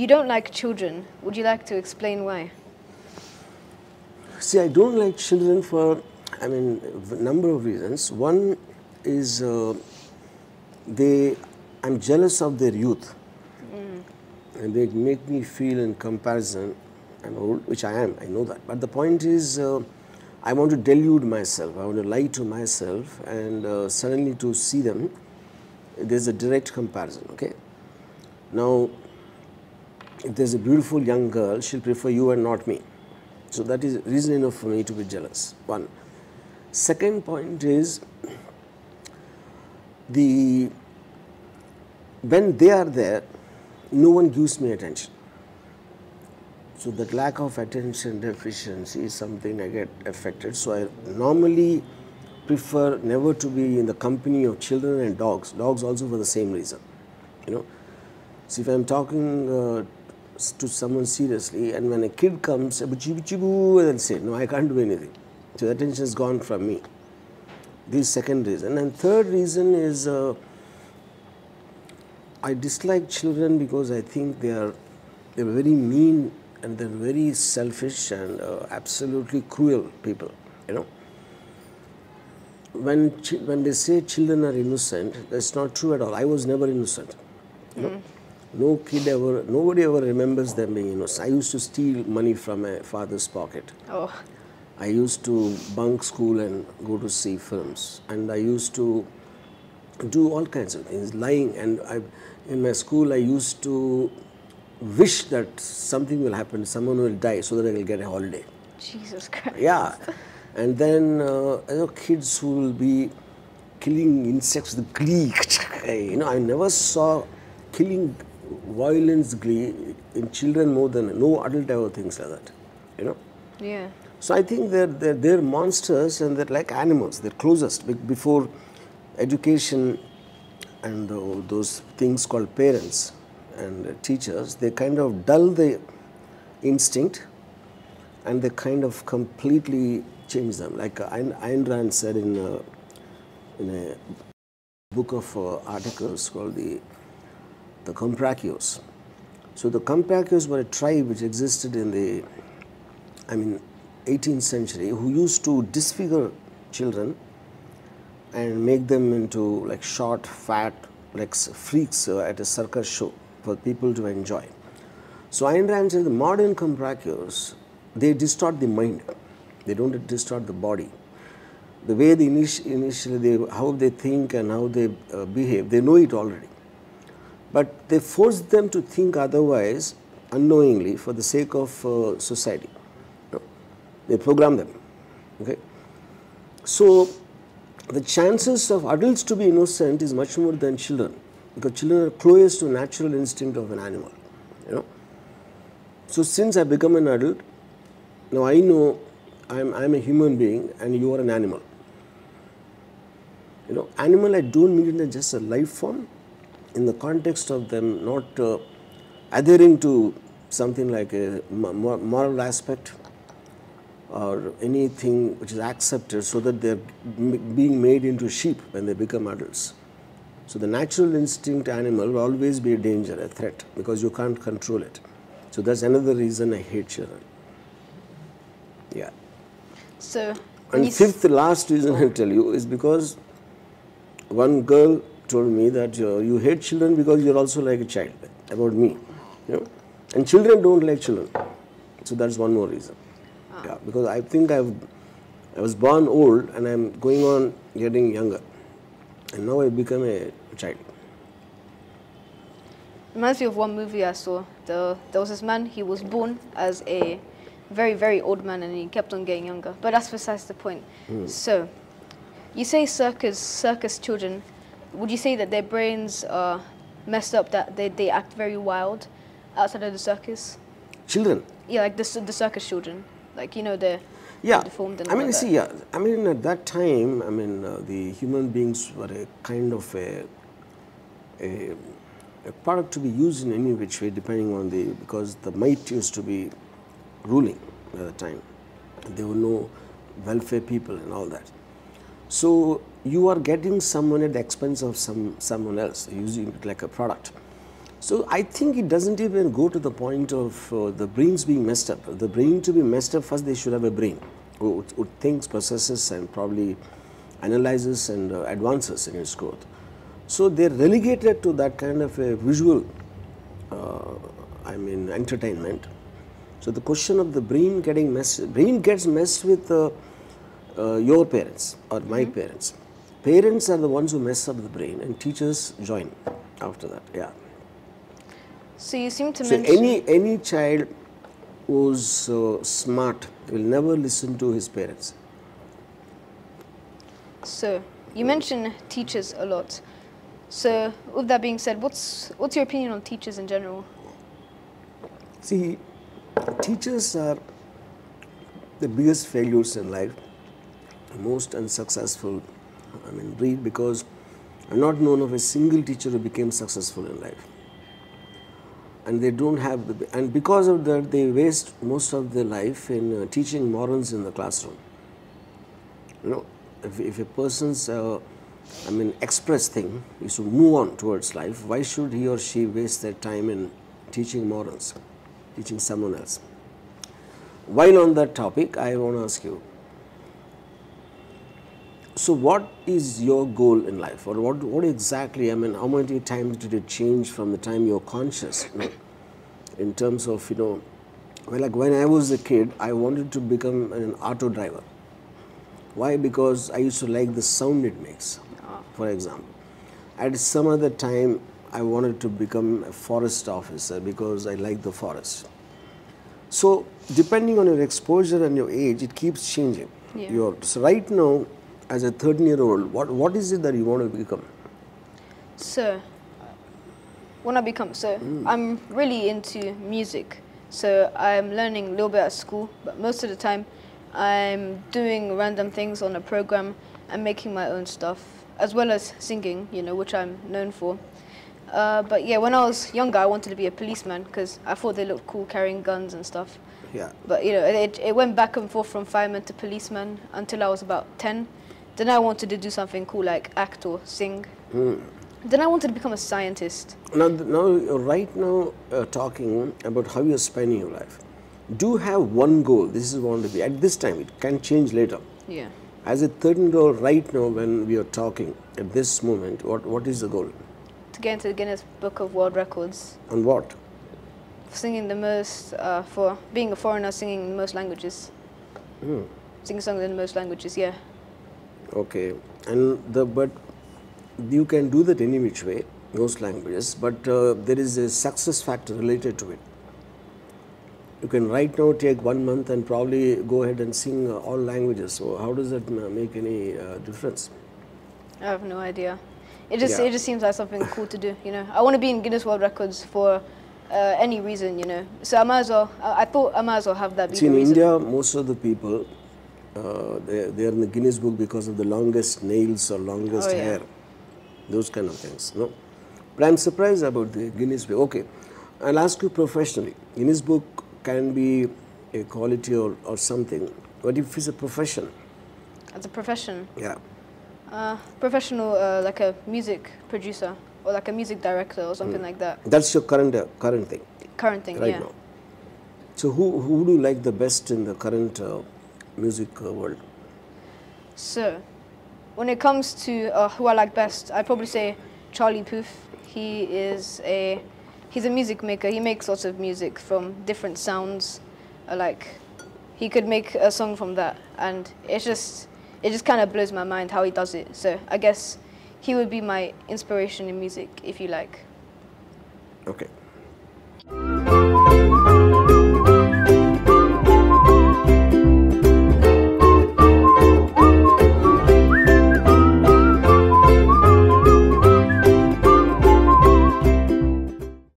you don't like children. Would you like to explain why? See, I don't like children for, I mean, a number of reasons. One is I'm jealous of their youth. And they make me feel in comparison, I'm old, which I am, I know that. But the point is, I want to delude myself, I want to lie to myself, and suddenly to see them, there's a direct comparison, okay? Now, if there's a beautiful young girl, she'll prefer you and not me. So that is reason enough for me to be jealous, one. Second point is, when they are there, no one gives me attention. So that lack of attention deficiency is something I get affected. So I normally prefer never to be in the company of children and dogs. Dogs also for the same reason, you know. So if I'm talking to someone seriously, and when a kid comes, boo, and then say, no, I can't do anything. So the attention is gone from me. This is second reason. And third reason is I dislike children because I think they're very mean and they're very selfish and absolutely cruel people, you know. When they say children are innocent, that's not true at all. I was never innocent, you know. No kid ever, nobody ever remembers them being innocent. I used to steal money from my father's pocket. Oh. I used to bunk school and go to see films. And I used to do all kinds of things, lying. And in my school, I used to wish that something will happen, someone will die so that I will get a holiday. Jesus Christ. Yeah. And then, you know, kids who will be killing insects with glee. You know, I never saw killing violence glee in children more than no adult ever thinks like that, you know. Yeah. So I think they're monsters and they're like animals. They're closest before education and those things called parents and teachers. They kind of dull the instinct and they kind of completely change them. Like Ayn Rand said in a book of articles called the Comprachos. So the Comprachos were a tribe which existed in the, 18th century, who used to disfigure children and make them into like short, fat, like freaks at a circus show for people to enjoy. So Ayn Rand said the modern Comprachos, they distort the mind. They don't distort the body. The way they initially, how they think and how they behave, they know it already. But they force them to think otherwise, unknowingly, for the sake of society. You know, they program them. Okay? So the chances of adults to be innocent is much more than children, because children are closest to natural instinct of an animal. You know? So since I become an adult, now I know I'm a human being and you are an animal. You know, animal, I don't mean it as just a life form in the context of them not adhering to something like a moral aspect or anything which is accepted, so that they're being made into sheep when they become adults. So the natural instinct animal will always be a danger, a threat, because you can't control it. So that's another reason I hate children. Yeah. So, and fifth, last reason I'll tell you is because one girl told me that you hate children because you're also like a child, about me, you know. And children don't like children. So that's one more reason. Yeah, because I think I was born old and I'm going on getting younger. And now I become a child. Reminds me of one movie I saw. There was this man, he was born as a very, very old man and he kept on getting younger. But that's besides the point. So, you say circus children. Would you say that their brains are messed up, that they act very wild outside of the circus? Children? Yeah, like the circus children. Like, you know, they're deformed and I mean, all see, yeah. I mean, at that time, the human beings were a kind of a product to be used in any which way, depending on because the might used to be ruling at the time. There were no welfare people and all that. So you are getting someone at the expense of someone else, using it like a product. So I think it doesn't even go to the point of the brains being messed up. The brain to be messed up, first they should have a brain who thinks, processes, and probably analyzes and advances in its growth. So they're relegated to that kind of a visual, entertainment. So the question of the brain getting messed, brain gets messed with your parents or my parents. Parents are the ones who mess up the brain, and teachers join after that. Yeah. So you seem to mention... So any child who's smart will never listen to his parents. So you mention teachers a lot. So with that being said, what's your opinion on teachers in general? See, teachers are the biggest failures in life, most unsuccessful breed, because I'm not known of a single teacher who became successful in life. And they don't have the, and because of that, they waste most of their life in teaching morals in the classroom. You know, if a person's express thing is to move on towards life, why should he or she waste their time in teaching morals, teaching someone else? While on that topic, I want to ask you, so what is your goal in life, or what exactly, how many times did it change from the time you're conscious, in terms of, like when I was a kid, I wanted to become an auto driver. Why? Because I used to like the sound it makes, for example. At some other time, I wanted to become a forest officer because I like the forest. So, depending on your exposure and your age, it keeps changing. Yeah. So right now, as a 13-year-old, what is it that you want to become? So, when I become, I'm really into music. So I'm learning a little bit at school, but most of the time I'm doing random things on a program and making my own stuff, as well as singing, which I'm known for. But yeah, when I was younger, I wanted to be a policeman because I thought they looked cool carrying guns and stuff. Yeah. But it went back and forth from fireman to policeman until I was about 10. Then I wanted to do something cool like act or sing. Then I wanted to become a scientist. Now right now, talking about how you're spending your life. Do you have one goal? This is want to be at this time. It can change later. Yeah. As a 13-year-old right now, when we are talking at this moment, what is the goal? To get into the Guinness Book of World Records. On what? Singing the most, for being a foreigner, singing the most languages. Singing songs in the most languages, yeah. Okay, but you can do that any which way, most languages, but there is a success factor related to it. You can right now take 1 month and probably go ahead and sing all languages. So how does that make any difference? I have no idea. It just seems like something cool to do. I want to be in Guinness World Records for any reason. So I might as well. I thought I might as well have that be See, the in reason. India, most of the people they are in the Guinness Book because of the longest nails or longest hair, those kind of things. No, but I'm surprised about the Guinness Book. Okay, I'll ask you professionally. Guinness Book can be a quality or something, but if it's a profession. As a profession. Yeah. Professional, like a music producer or like a music director or something like that. That's your current thing. Current thing, right yeah. now. So who do you like the best in the current music world? So, when it comes to who I like best, I'd probably say Charlie Puth. He's a music maker. He makes lots of music from different sounds. He could make a song from that, and it just kind of blows my mind how he does it. So I guess he would be my inspiration in music, if you like. Okay.